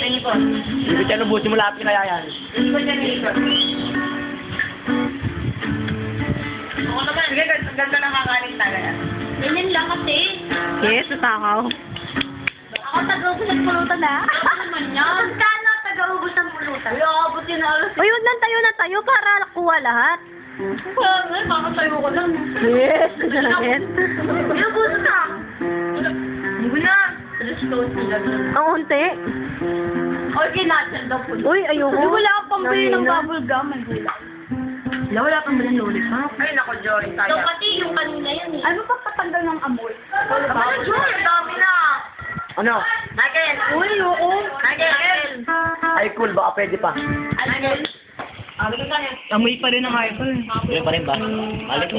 ng ipon. Ibig siya lubusin mo lahat kaya yan. Gusto siya ng ipon. Ako naman, ganda ng kakanin talaga. Ganyan lang kasi. Yes, natakaw. Ako taga-ubos ng pulutan na. Ano naman yan? Kano taga-ubos ng pulutan? Ay, abot yun na alas. Uy, huwag lang tayo para nakuha lahat. Ay, makatayo ko lang. Yes, ganyan. Inubos na. Hindi na. Alas ko sila. Ang unti. Okay, natural daw po. Uy, ayoko. Ay, wala akong pambili ng Nahina. bubble gum. Ay, wala. Wala kang bilhin lollipop. Ay, nako, Joy, So, sayang. pati yung kanina yun eh. Ano pa patanggal ng amoy? Ano, Joy, ang dami na. Ano? Nagel. Uy, oo. Nagel. Ay, cool. Baka pwede pa. Nagel. Amoy pa rin ang hyper. Pwede pa rin ba? Mali ko.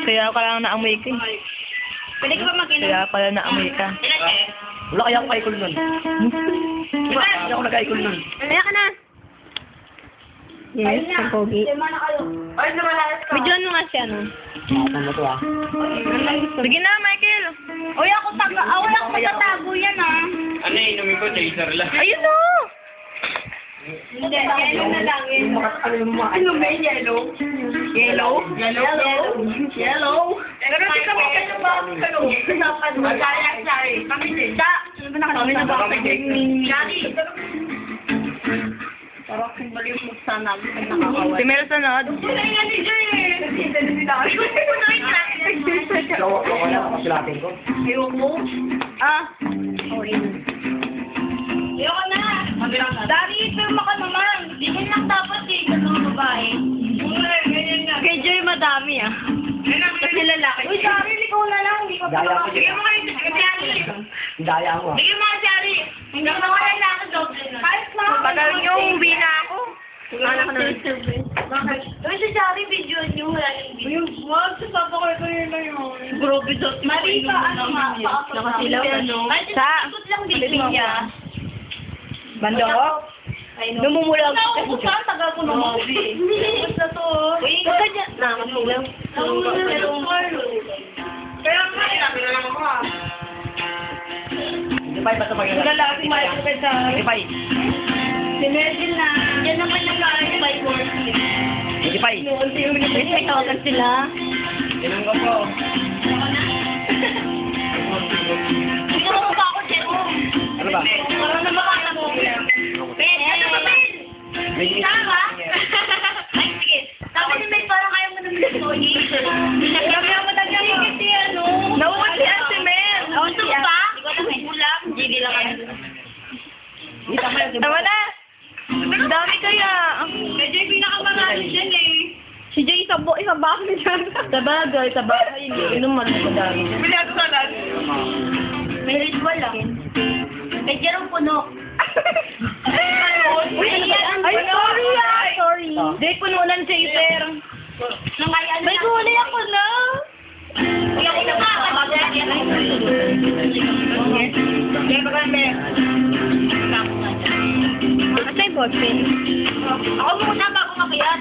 Kaya pala naamoy ka eh. Pwede ka ba mag-inom? Kaya pala naamoy ka. Wala kaya akong kay-cool nun. Hindi ako nag-kay-cool nun. Kaya ka na. Yes, ang pogi. Lima na kayo. Ay, namalayas ka. Medyo ano nga siya, no? Nakatan mo to ah. Sige na, Michael. Uy, ako magtatago yan ah. Ano inumin ko? Chaser lang. Ayun no! Hindi, yellow na lang. Ano ba yung yellow? Yellow? Yellow? Yellow? Pero di kami kayo ba? Magkaya, sorry. Kami din. Kami na ba? Shari. Parang kung bali yung muksa namin pag nakakawal. Si Mel sanod. Kulay nga ni Joy eh. Kasi nila ako. Wala ako kasilatin ko. Ayoko. Ah. Ayoko na. Dari, pirma ka naman. Ganyan lang dapat eh, sa mga babae. Ganyan nga. Kay Joy madami ah. Kasi lalaki. Uy, Dari, ikaw na lang. Hindi ka pa Daya ko Bigyan mo kayo si Shari. Daya ako ah. Bigyan mo kayo si Shari. Hanggang mawala na ako doble na. Kahit na. Tagal niyo, uwi na ako. Anak na. Uy, si Dari, video niyo. Wala yung video. Wag, sa papa ko ito yun na yun. Grobe dot. Marita, ano nga, Nakasilaw ka, no? Sa? Ikot lang video niya. Bando ko? Lumumulag. Nauubos ka, tagal ko naman. Ubus na to. Huwag ka dyan. Nakasilaw. Kaya nga, sabi na lang ako ah. Hindi pa, basta pag Lalaki Michael sa... Hindi pa. Si Mergin na. Yan naman nag-aaral si Bike Wars. Hindi pa. Yes, may tawagan sila. Inom ko po. Hindi ko pa ako, Jero. Ano ba? Parang namakata mo. Ben, ano ba, Ben? May Tama? Ay, sige. Sabi ni Mel, parang ayaw mo naman ng Tony. Kaya mo talaga mo. Kasi ano? Nauwan si Ate Mel. Gusto mo ba? Hindi ko alam, ulam. Gigi lang kami. Tama na. Ang dami kaya. Medyo yung pinakamarami dyan eh. Si Jay, isang bahay na dyan. Sa bagay. Hindi, inuman mo dami. Bilyado ka lang. May ritual lang. Kay Jerome puno. Uy, ano ba yan? Ay, sorry ah. Sorry. Jay, puno ng chaser. Nang kaya ano May kulay ako na. Kaya ko na ba? Kaya ba kami? Kasi boyfriend. Ako muna bago makiyat.